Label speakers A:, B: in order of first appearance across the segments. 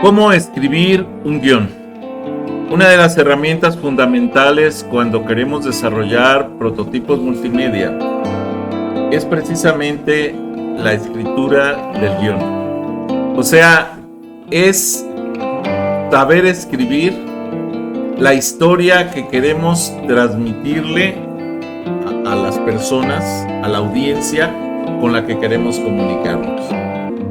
A: ¿Cómo escribir un guión? Una de las herramientas fundamentales cuando queremos desarrollar prototipos multimedia es precisamente la escritura del guión. O sea, es saber escribir la historia que queremos transmitirle a las personas, a la audiencia con la que queremos comunicarnos.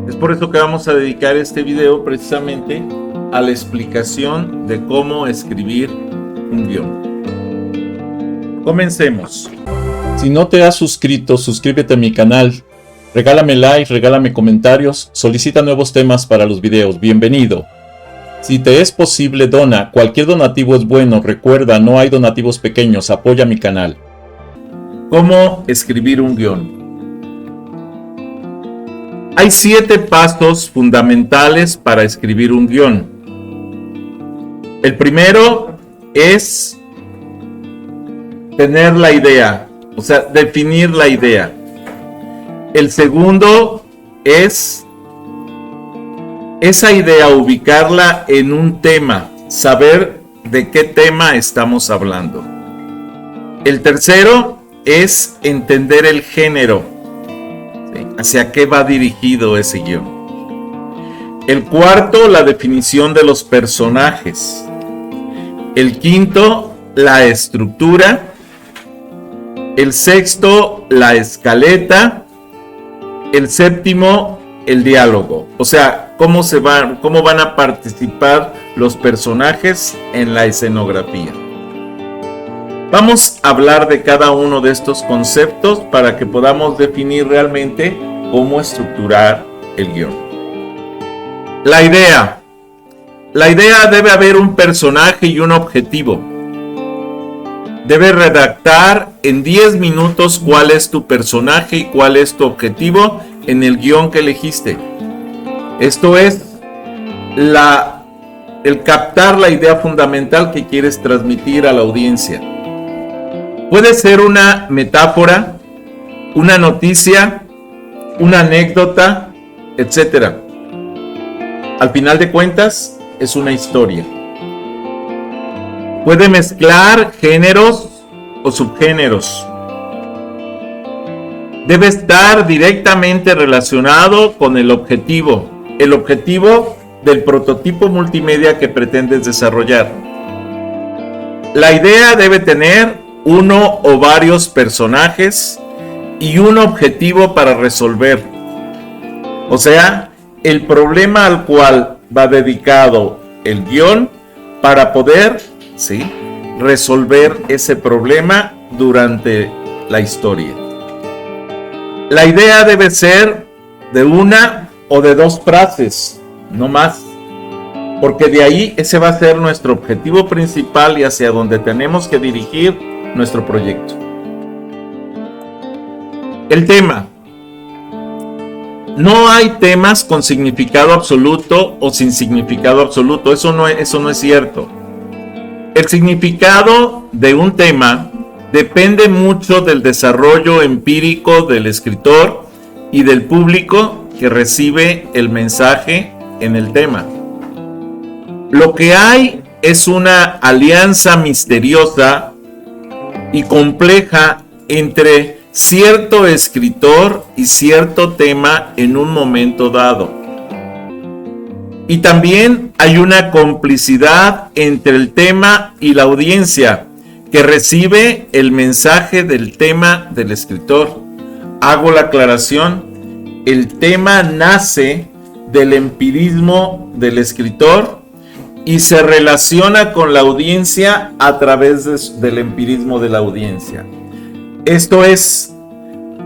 A: Es por eso que vamos a dedicar este video precisamente a la explicación de cómo escribir un guión. Comencemos.
B: Si no te has suscrito, suscríbete a mi canal, regálame like, regálame comentarios, solicita nuevos temas para los videos, bienvenido. Si te es posible, dona, cualquier donativo es bueno, recuerda, no hay donativos pequeños, apoya mi canal.
A: ¿Cómo escribir un guión? Hay 7 pasos fundamentales para escribir un guión. El primero es tener la idea, o sea, definir la idea. El segundo es esa idea, ubicarla en un tema, saber de qué tema estamos hablando. El tercero es entender el género. ¿Hacia qué va dirigido ese guión? El cuarto, la definición de los personajes. El quinto, la estructura. El sexto, la escaleta. El séptimo, el diálogo. O sea, cómo van a participar los personajes en la escenografía. Vamos a hablar de cada uno de estos conceptos para que podamos definir realmente cómo estructurar el guión. La idea. La idea debe haber un personaje y un objetivo. Debe redactar en 10 minutos cuál es tu personaje y cuál es tu objetivo en el guión que elegiste. Esto es el captar la idea fundamental que quieres transmitir a la audiencia. Puede ser una metáfora, una noticia, una anécdota, etc. Al final de cuentas, es una historia. Puede mezclar géneros o subgéneros. Debe estar directamente relacionado con el objetivo del prototipo multimedia que pretendes desarrollar. La idea debe tener uno o varios personajes y un objetivo para resolver. O sea, el problema al cual va dedicado el guión para poder, resolver ese problema durante la historia. La idea debe ser de una o de 2 frases, no más. Porque de ahí ese va a ser nuestro objetivo principal y hacia donde tenemos que dirigir nuestro proyecto. El tema. No hay temas con significado absoluto o sin significado absoluto. Eso no es cierto. El significado de un tema depende mucho del desarrollo empírico del escritor y del público que recibe el mensaje en el tema. Lo que hay es una alianza misteriosa y compleja entre cierto escritor y cierto tema en un momento dado. Y también hay una complicidad entre el tema y la audiencia que recibe el mensaje del tema del escritor. Hago la aclaración, el tema nace del empirismo del escritor y se relaciona con la audiencia a través del empirismo de la audiencia. Esto es,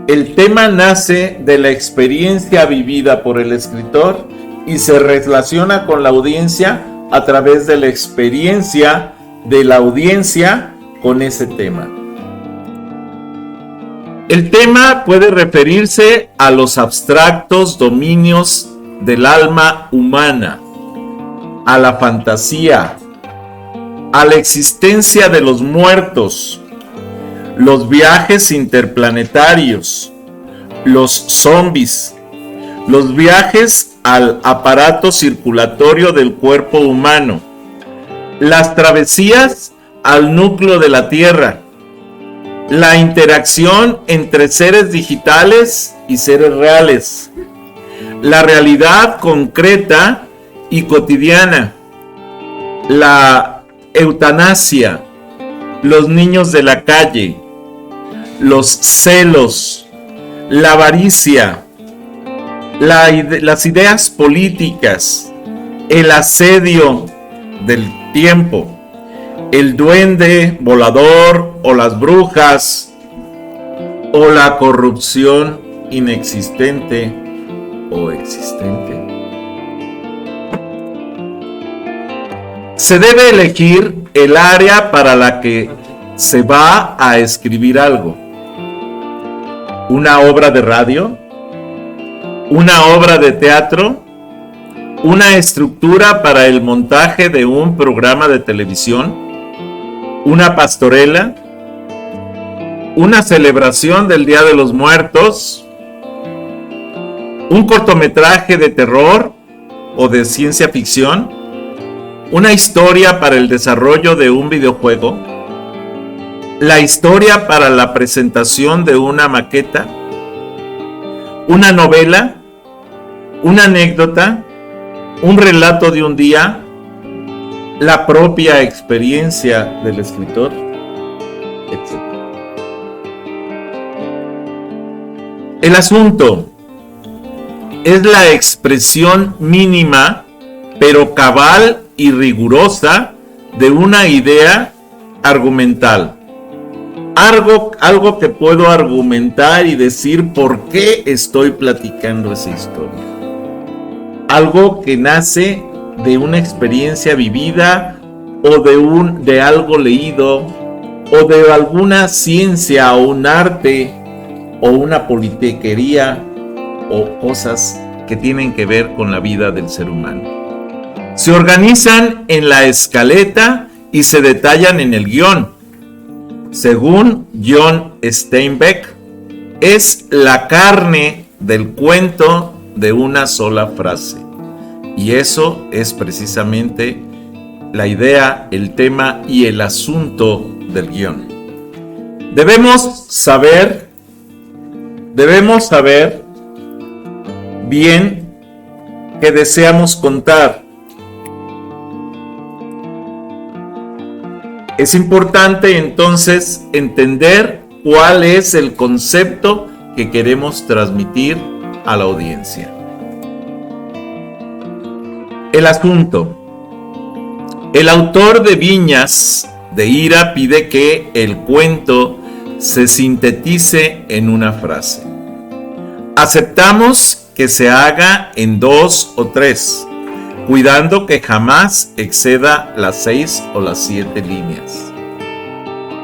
A: el tema nace de la experiencia vivida por el escritor y se relaciona con la audiencia a través de la experiencia de la audiencia con ese tema. El tema puede referirse a los abstractos dominios del alma humana, a la fantasía, a la existencia de los muertos, los viajes interplanetarios, los zombies, los viajes al aparato circulatorio del cuerpo humano, las travesías al núcleo de la Tierra, la interacción entre seres digitales y seres reales, la realidad concreta y cotidiana, la eutanasia, los niños de la calle, los celos, la avaricia, las ideas políticas, el asedio del tiempo, el duende volador o las brujas, o la corrupción inexistente o existente. Se debe elegir el área para la que se va a escribir algo. Una obra de radio, una obra de teatro, una estructura para el montaje de un programa de televisión, una pastorela, una celebración del Día de los Muertos, un cortometraje de terror o de ciencia ficción, una historia para el desarrollo de un videojuego, la historia para la presentación de una maqueta, una novela, una anécdota, un relato de un día, la propia experiencia del escritor, etc. El asunto es la expresión mínima, pero cabal y rigurosa de una idea argumental. Algo que puedo argumentar y decir por qué estoy platicando esa historia. Algo que nace de una experiencia vivida o de algo leído o de alguna ciencia o un arte o una politiquería o cosas que tienen que ver con la vida del ser humano. Se organizan en la escaleta y se detallan en el guión. Según John Steinbeck, es la carne del cuento de una sola frase. Y eso es precisamente la idea, el tema y el asunto del guión. Debemos saber bien qué deseamos contar. Es importante entonces entender cuál es el concepto que queremos transmitir a la audiencia. El asunto. El autor de Viñas de Ira pide que el cuento se sintetice en una frase. Aceptamos que se haga en 2 o 3, cuidando que jamás exceda las 6 o las 7 líneas.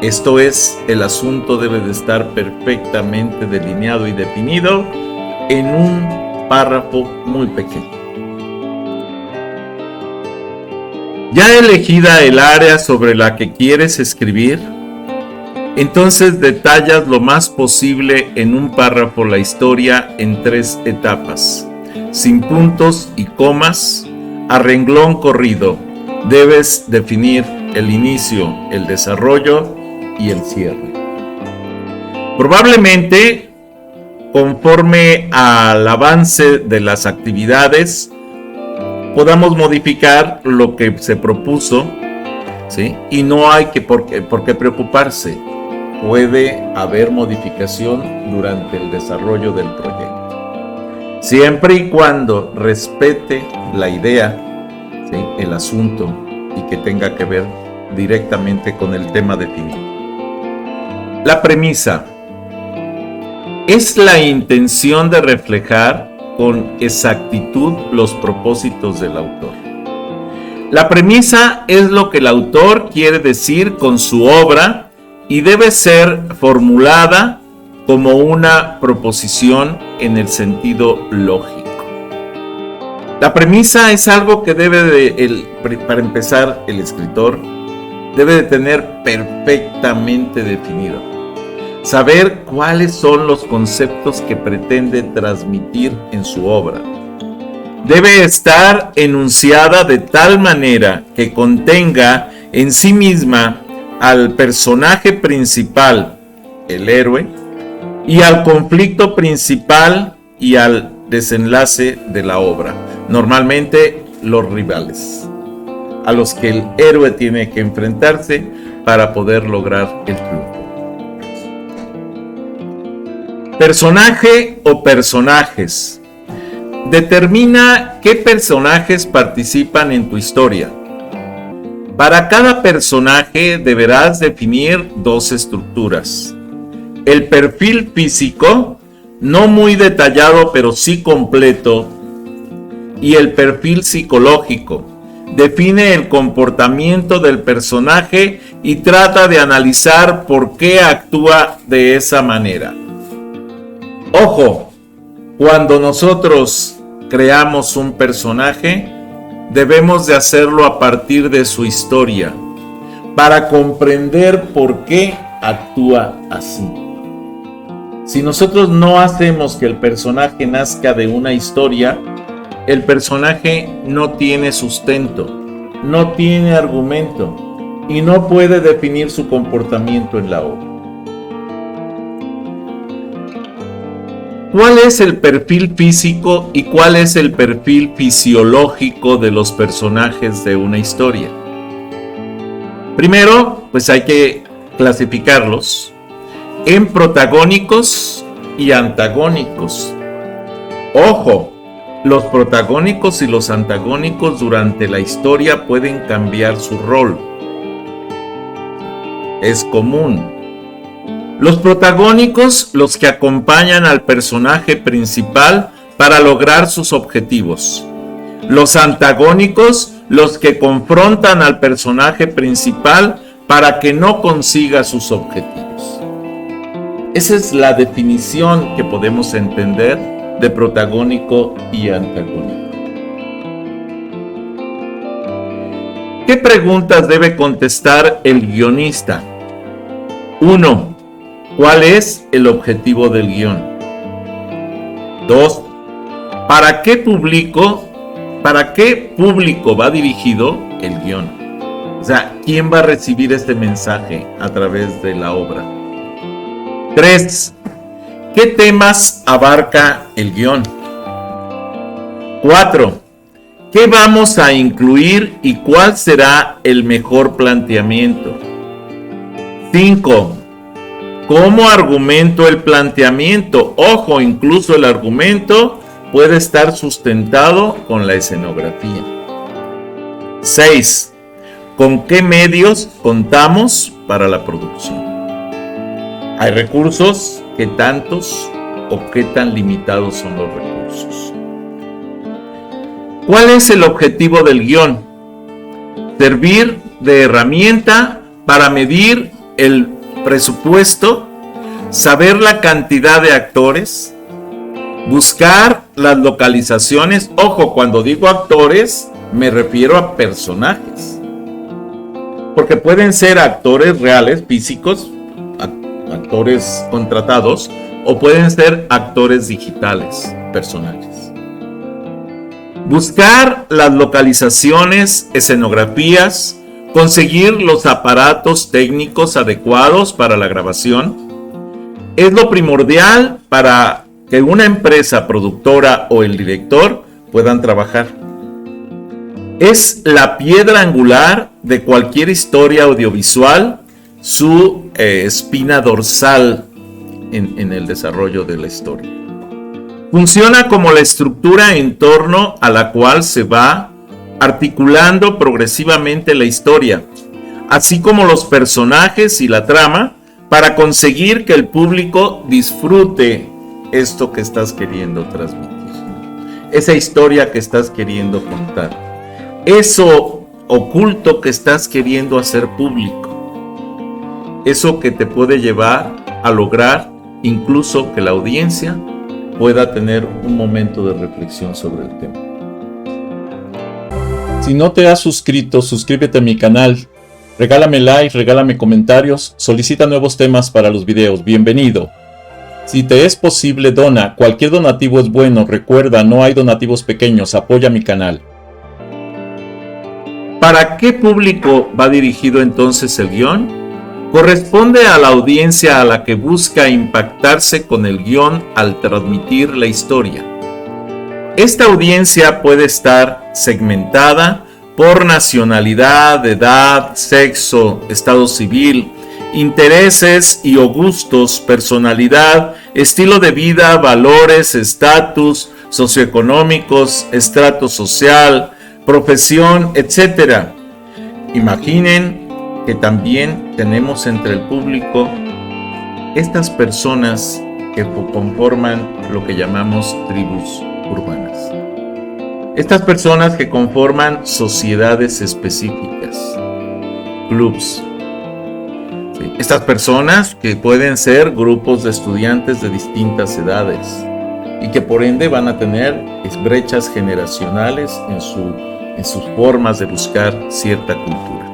A: Esto es, el asunto debe de estar perfectamente delineado y definido en un párrafo muy pequeño. Ya elegida el área sobre la que quieres escribir, entonces detallas lo más posible en un párrafo la historia en 3 etapas, sin puntos y comas, a renglón corrido. Debes definir el inicio, el desarrollo y el cierre. Probablemente, conforme al avance de las actividades, podamos modificar lo que se propuso, ¿sí? Y no hay por qué preocuparse. Puede haber modificación durante el desarrollo del proyecto, siempre y cuando respete la idea, ¿sí? El asunto, y que tenga que ver directamente con el tema definido. La premisa es la intención de reflejar con exactitud los propósitos del autor. La premisa es lo que el autor quiere decir con su obra y debe ser formulada como una proposición en el sentido lógico. La premisa es algo que para empezar, el escritor debe de tener perfectamente definido. Saber cuáles son los conceptos que pretende transmitir en su obra. debe estar enunciada de tal manera que contenga en sí misma al personaje principal, el héroe, y al conflicto principal y al desenlace de la obra, normalmente los rivales, a los que el héroe tiene que enfrentarse para poder lograr el triunfo. Personaje o personajes. Determina qué personajes participan en tu historia. Para cada personaje deberás definir dos estructuras. El perfil físico, no muy detallado pero sí completo, y el perfil psicológico. Define el comportamiento del personaje y trata de analizar por qué actúa de esa manera. Ojo, cuando nosotros creamos un personaje, debemos de hacerlo a partir de su historia, para comprender por qué actúa así. Si nosotros no hacemos que el personaje nazca de una historia, el personaje no tiene sustento, no tiene argumento y no puede definir su comportamiento en la obra. ¿Cuál es el perfil físico y cuál es el perfil fisiológico de los personajes de una historia? Primero, pues hay que clasificarlos en protagónicos y antagónicos. Ojo, los protagónicos y los antagónicos durante la historia pueden cambiar su rol. Es común. Los protagónicos, los que acompañan al personaje principal para lograr sus objetivos. Los antagónicos, los que confrontan al personaje principal para que no consiga sus objetivos. Esa es la definición que podemos entender de protagónico y antagónico. ¿Qué preguntas debe contestar el guionista? 1. ¿Cuál es el objetivo del guión? 2. ¿Para qué público va dirigido el guión? O sea, ¿quién va a recibir este mensaje a través de la obra? 3. ¿Qué temas abarca el guión? 4. ¿Qué vamos a incluir y cuál será el mejor planteamiento? 5. ¿Cómo argumento el planteamiento? Ojo, incluso el argumento puede estar sustentado con la escenografía. 6. ¿Con qué medios contamos para la producción? ¿Hay recursos? ¿Qué tantos o qué tan limitados son los recursos? ¿Cuál es el objetivo del guión? Servir de herramienta para medir el presupuesto, saber la cantidad de actores, buscar las localizaciones. Ojo, cuando digo actores me refiero a personajes, porque pueden ser actores reales, físicos, actores contratados, o pueden ser actores digitales, personajes. Buscar las localizaciones, escenografías, conseguir los aparatos técnicos adecuados para la grabación es lo primordial para que una empresa productora o el director puedan trabajar. Es la piedra angular de cualquier historia audiovisual, su espina dorsal en el desarrollo de la historia. Funciona como la estructura en torno a la cual se va articulando progresivamente la historia, así como los personajes y la trama, para conseguir que el público disfrute esto que estás queriendo transmitir, esa historia que estás queriendo contar, eso oculto que estás queriendo hacer público, eso que te puede llevar a lograr incluso que la audiencia pueda tener un momento de reflexión sobre el tema.
B: Si no te has suscrito, suscríbete a mi canal, regálame like, regálame comentarios, solicita nuevos temas para los videos, bienvenido. Si te es posible, dona. Cualquier donativo es bueno. Recuerda, no hay donativos pequeños. Apoya mi canal.
A: ¿Para qué público va dirigido entonces el guión? Corresponde a la audiencia a la que busca impactarse con el guión al transmitir la historia. Esta audiencia puede estar segmentada por nacionalidad, edad, sexo, estado civil, intereses y o gustos, personalidad, estilo de vida, valores, estatus socioeconómicos, estrato social, profesión, etc. Imaginen que también tenemos entre el público estas personas que conforman lo que llamamos tribus urbanas. Estas personas que conforman sociedades específicas, clubs. Sí. Estas personas que pueden ser grupos de estudiantes de distintas edades y que por ende van a tener brechas generacionales en sus formas de buscar cierta cultura.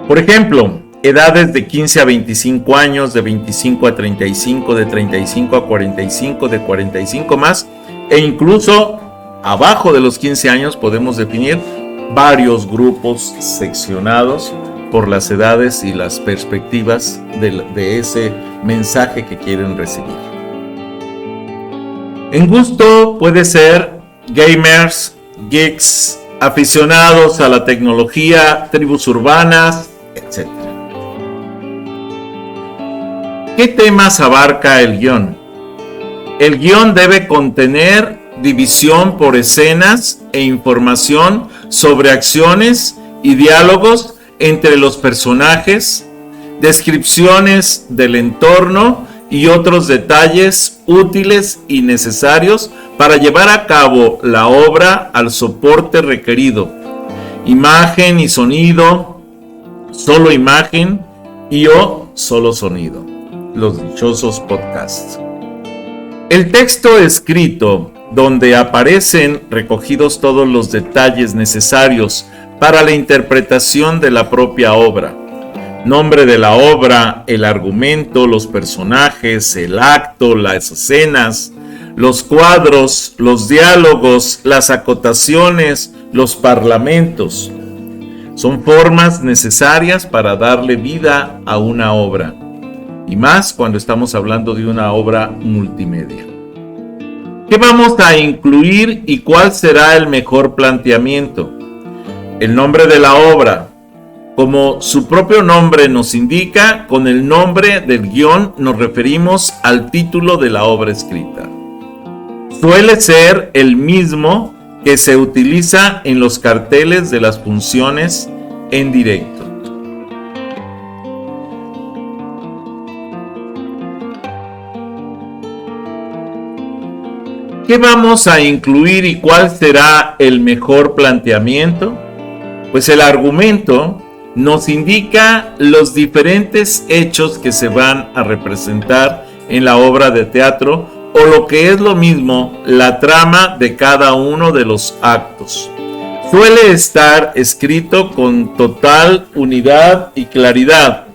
A: Por ejemplo, edades de 15 a 25 años, de 25 a 35, de 35 a 45, de 45 más, e incluso abajo de los 15 años podemos definir varios grupos seccionados por las edades y las perspectivas de ese mensaje que quieren recibir. En gusto puede ser gamers, geeks, aficionados a la tecnología, tribus urbanas, etc. ¿Qué temas abarca el guión? El guión debe contener división por escenas e información sobre acciones y diálogos entre los personajes, descripciones del entorno y otros detalles útiles y necesarios para llevar a cabo la obra al soporte requerido. Imagen y sonido, solo imagen y o solo sonido. Los dichosos podcasts. El texto escrito, donde aparecen recogidos todos los detalles necesarios para la interpretación de la propia obra. Nombre de la obra, el argumento, los personajes, el acto, las escenas, los cuadros, los diálogos, las acotaciones, los parlamentos. Son formas necesarias para darle vida a una obra. Y más cuando estamos hablando de una obra multimedia. ¿Qué vamos a incluir y cuál será el mejor planteamiento? El nombre de la obra. Como su propio nombre nos indica, con el nombre del guión nos referimos al título de la obra escrita. Suele ser el mismo que se utiliza en los carteles de las funciones en directo. ¿Qué vamos a incluir y cuál será el mejor planteamiento? Pues el argumento nos indica los diferentes hechos que se van a representar en la obra de teatro, o lo que es lo mismo, la trama de cada uno de los actos. Suele estar escrito con total unidad y claridad.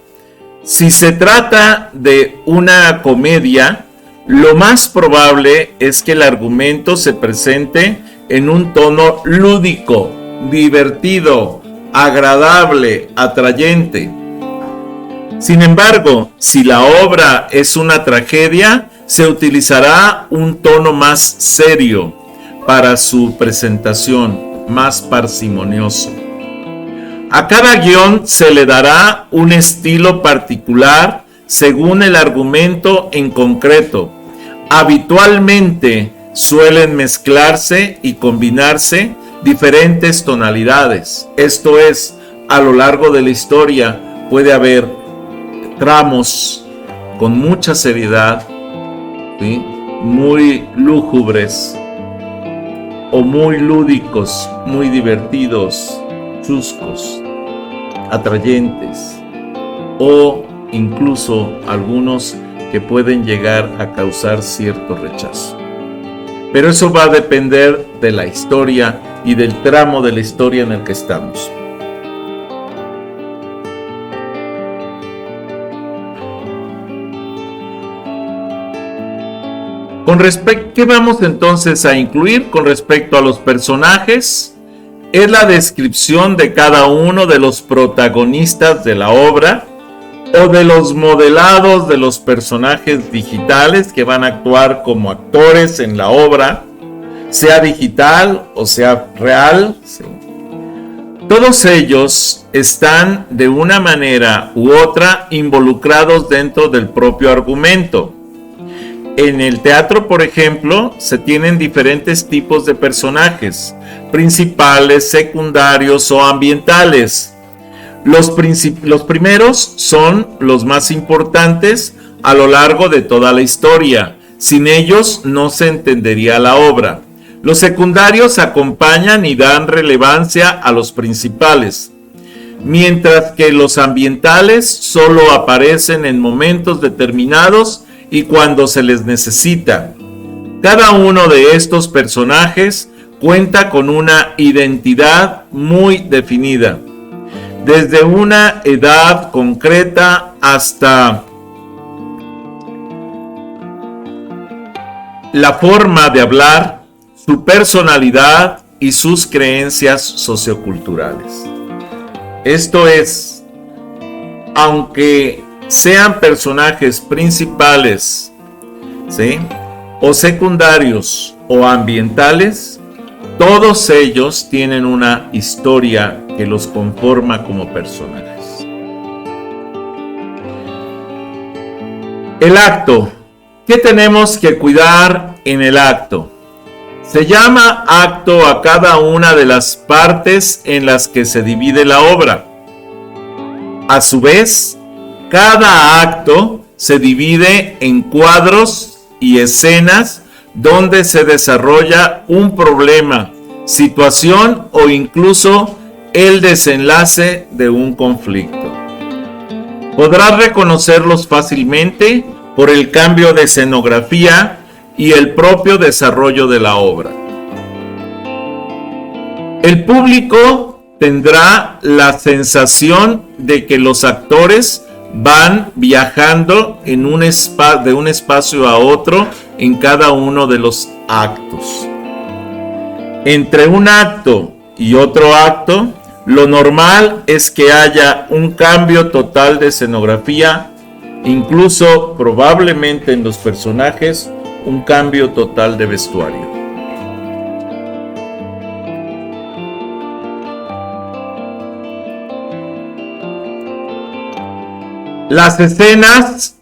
A: Si se trata de una comedia, lo más probable es que el argumento se presente en un tono lúdico, divertido, agradable, atrayente. Sin embargo, si la obra es una tragedia, se utilizará un tono más serio para su presentación, más parsimonioso. A cada guión se le dará un estilo particular según el argumento en concreto. Habitualmente suelen mezclarse y combinarse diferentes tonalidades. Esto es, a lo largo de la historia puede haber tramos con mucha seriedad, ¿sí?, muy lúgubres o muy lúdicos, muy divertidos, chuscos, atrayentes, o incluso algunos que pueden llegar a causar cierto rechazo. Pero eso va a depender de la historia y del tramo de la historia en el que estamos. ¿Qué vamos entonces a incluir con respecto a los personajes? Es la descripción de cada uno de los protagonistas de la obra o de los modelados de los personajes digitales que van a actuar como actores en la obra, sea digital o sea real. Sí. Todos ellos están de una manera u otra involucrados dentro del propio argumento. En el teatro, por ejemplo, se tienen diferentes tipos de personajes, principales, secundarios o ambientales. Los primeros son los más importantes a lo largo de toda la historia. Sin ellos no se entendería la obra. Los secundarios acompañan y dan relevancia a los principales, mientras que los ambientales solo aparecen en momentos determinados y cuando se les necesita. Cada uno de estos personajes cuenta con una identidad muy definida, desde una edad concreta hasta la forma de hablar, su personalidad y sus creencias socioculturales. Esto es, aunque sean personajes principales, ¿sí?, o secundarios o ambientales, todos ellos tienen una historia que los conforma como personajes. El acto. ¿Qué tenemos que cuidar en el acto? Se llama acto a cada una de las partes en las que se divide la obra. A su vez, cada acto se divide en cuadros y escenas donde se desarrolla un problema, situación o incluso el desenlace de un conflicto. Podrás reconocerlos fácilmente por el cambio de escenografía y el propio desarrollo de la obra. El público tendrá la sensación de que los actores van viajando de un espacio a otro en cada uno de los actos. Entre un acto y otro acto, lo normal es que haya un cambio total de escenografía, incluso probablemente en los personajes, un cambio total de vestuario. Las escenas,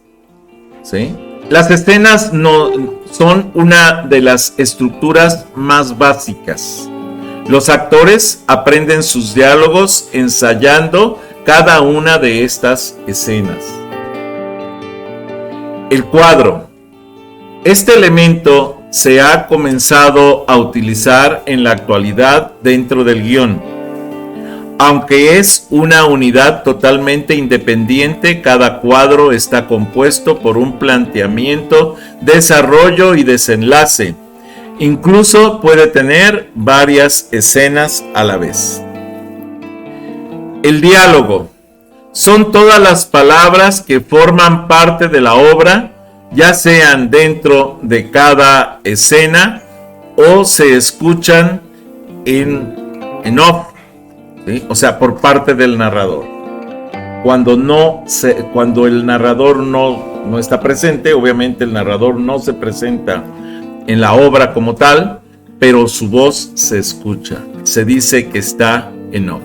A: ¿sí?, las escenas no son una de las estructuras más básicas. Los actores aprenden sus diálogos ensayando cada una de estas escenas. El cuadro. Este elemento se ha comenzado a utilizar en la actualidad dentro del guión. Aunque es una unidad totalmente independiente, cada cuadro está compuesto por un planteamiento, desarrollo y desenlace. Incluso puede tener varias escenas a la vez. El diálogo. Son todas las palabras que forman parte de la obra, ya sean dentro de cada escena o se escuchan en off, ¿sí?, o sea, por parte del narrador. Cuando el narrador no está presente, obviamente el narrador no se presenta en la obra como tal, pero su voz se escucha. Se dice que está en off.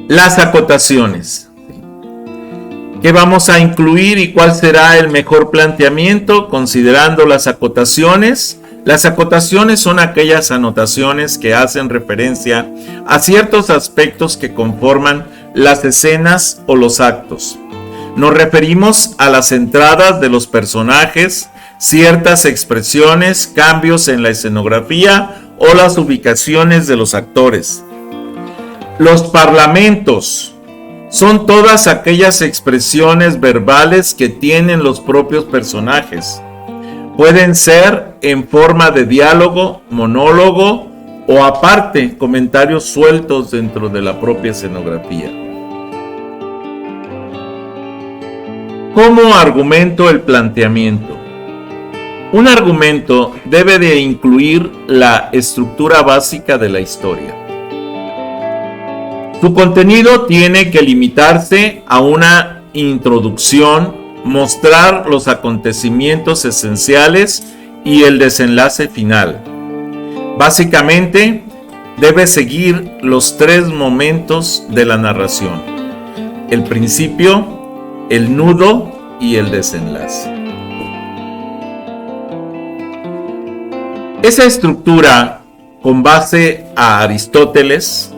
A: Las acotaciones. ¿Qué vamos a incluir y cuál será el mejor planteamiento considerando las acotaciones? Las acotaciones son aquellas anotaciones que hacen referencia a ciertos aspectos que conforman las escenas o los actos. Nos referimos a las entradas de los personajes, ciertas expresiones, cambios en la escenografía o las ubicaciones de los actores. Los parlamentos son todas aquellas expresiones verbales que tienen los propios personajes. Pueden ser en forma de diálogo, monólogo o aparte, comentarios sueltos dentro de la propia escenografía. ¿Cómo argumento el planteamiento? Un argumento debe de incluir la estructura básica de la historia. Su contenido tiene que limitarse a una introducción, mostrar los acontecimientos esenciales y el desenlace final. Básicamente, debe seguir los 3 momentos de la narración: el principio, el nudo y el desenlace. Esa estructura, con base a Aristóteles,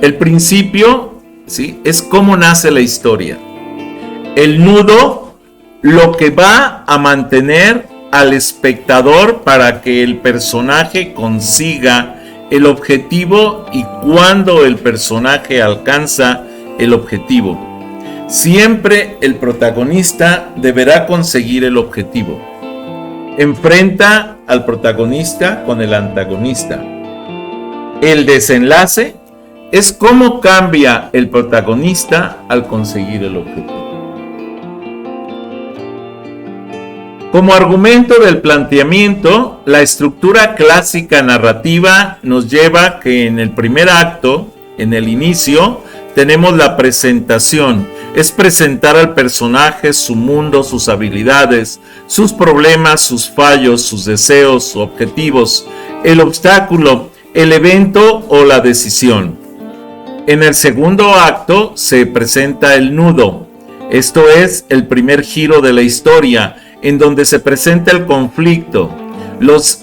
A: el principio, ¿sí?, es cómo nace la historia. El nudo, lo que va a mantener al espectador para que el personaje consiga el objetivo y cuando el personaje alcanza el objetivo. Siempre el protagonista deberá conseguir el objetivo. Enfrenta al protagonista con el antagonista. El desenlace es cómo cambia el protagonista al conseguir el objetivo. Como argumento del planteamiento, la estructura clásica narrativa nos lleva que en el primer acto, en el inicio, tenemos la presentación. Es presentar al personaje, su mundo, sus habilidades, sus problemas, sus fallos, sus deseos, sus objetivos, el obstáculo, el evento o la decisión. En el segundo acto se presenta el nudo. Esto es el primer giro de la historia, en donde se presenta el conflicto, los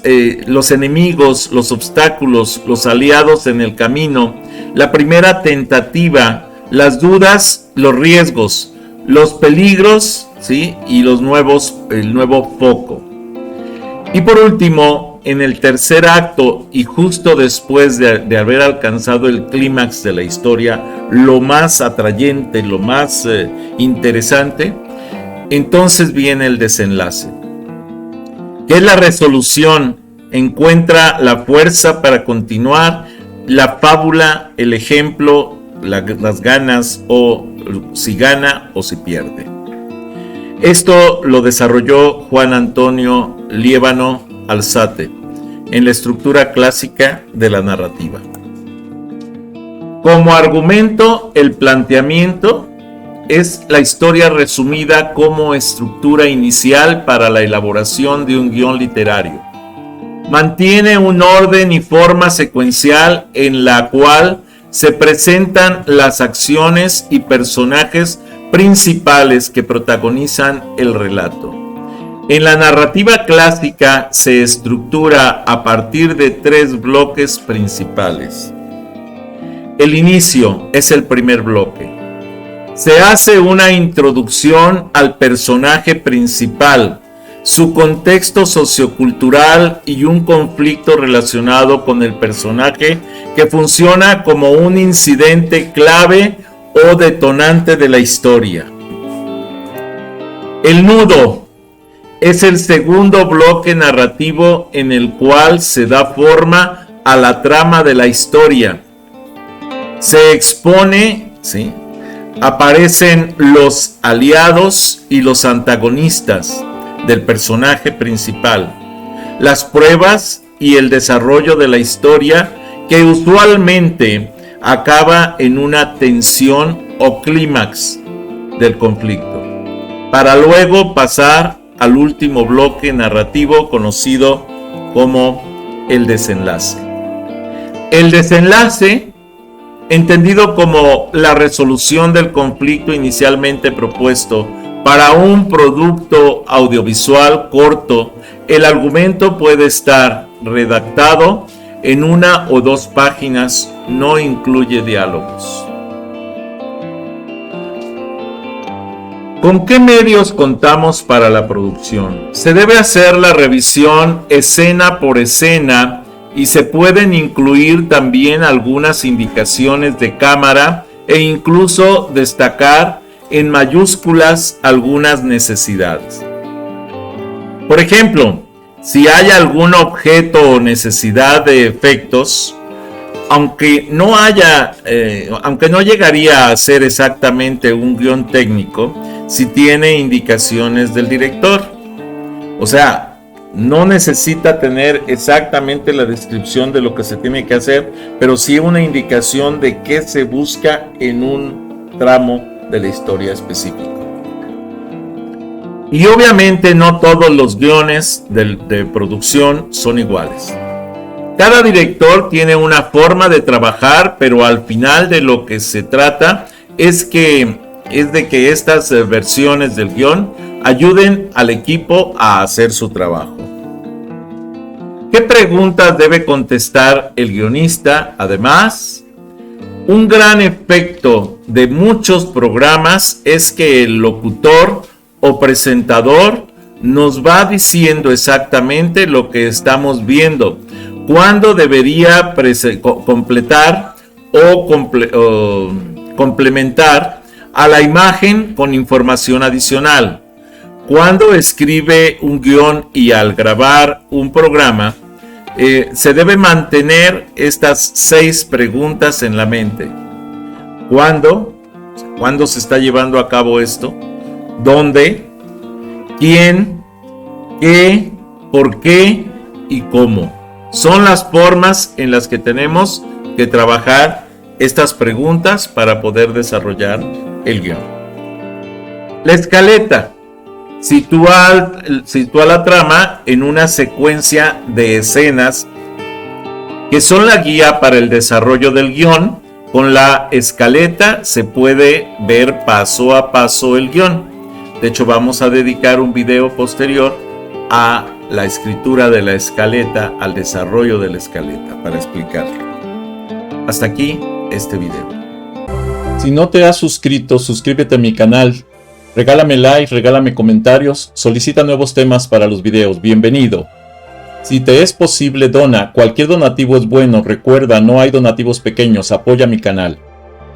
A: enemigos, los obstáculos, los aliados en el camino, la primera tentativa, las dudas, los riesgos, los peligros, ¿sí?, y el nuevo foco. Y por último, en el tercer acto y justo después de haber alcanzado el clímax de la historia, lo más atrayente, lo más interesante, entonces viene el desenlace, que es la resolución. Encuentra la fuerza para continuar la fábula, el ejemplo, las ganas, o si gana o si pierde. Esto lo desarrolló Juan Antonio Liévano Alzate en la estructura clásica de la narrativa. Como argumento, el planteamiento es la historia resumida como estructura inicial para la elaboración de un guión literario. Mantiene un orden y forma secuencial en la cual se presentan las acciones y personajes principales que protagonizan el relato. En la narrativa clásica se estructura a partir de 3 bloques principales. El inicio es el primer bloque. Se hace una introducción al personaje principal, su contexto sociocultural y un conflicto relacionado con el personaje que funciona como un incidente clave o detonante de la historia. El nudo es el segundo bloque narrativo en el cual se da forma a la trama de la historia. Se expone, ¿sí?, aparecen los aliados y los antagonistas del personaje principal, las pruebas y el desarrollo de la historia que usualmente acaba en una tensión o clímax del conflicto, para luego pasar al último bloque narrativo conocido como el desenlace. El desenlace, entendido como la resolución del conflicto inicialmente propuesto para un producto audiovisual corto, el argumento puede estar redactado en 1 o 2 páginas, no incluye diálogos. ¿Con qué medios contamos para la producción? Se debe hacer la revisión escena por escena y se pueden incluir también algunas indicaciones de cámara e incluso destacar en mayúsculas algunas necesidades. Por ejemplo, si hay algún objeto o necesidad de efectos, aunque no llegaría a ser exactamente un guión técnico, si tiene indicaciones del director. O sea, no necesita tener exactamente la descripción de lo que se tiene que hacer, pero sí una indicación de qué se busca en un tramo de la historia específico. Y obviamente no todos los guiones de producción son iguales. Cada director tiene una forma de trabajar, pero al final de lo que se trata es de que estas versiones del guión ayuden al equipo a hacer su trabajo. ¿Qué preguntas debe contestar el guionista? Además, un gran efecto de muchos programas es que el locutor o presentador nos va diciendo exactamente lo que estamos viendo, cuándo debería completar o complementar a la imagen con información adicional. Cuando escribe un guión y al grabar un programa, se debe mantener estas 6 preguntas en la mente. ¿Cuándo? ¿Cuándo se está llevando a cabo esto? ¿Dónde? ¿Quién? ¿Qué? ¿Por qué? ¿Y cómo? Son las formas en las que tenemos que trabajar estas preguntas para poder desarrollar el guión. La escaleta sitúa la trama en una secuencia de escenas que son la guía para el desarrollo del guión. Con la escaleta se puede ver paso a paso el guión. De hecho, vamos a dedicar un video posterior a la escritura de la escaleta, al desarrollo de la escaleta, para explicarlo. Hasta aquí este video.
B: Si no te has suscrito, suscríbete a mi canal. Regálame like, regálame comentarios, solicita nuevos temas para los videos. Bienvenido. Si te es posible, dona. Cualquier donativo es bueno. Recuerda, no hay donativos pequeños. Apoya mi canal.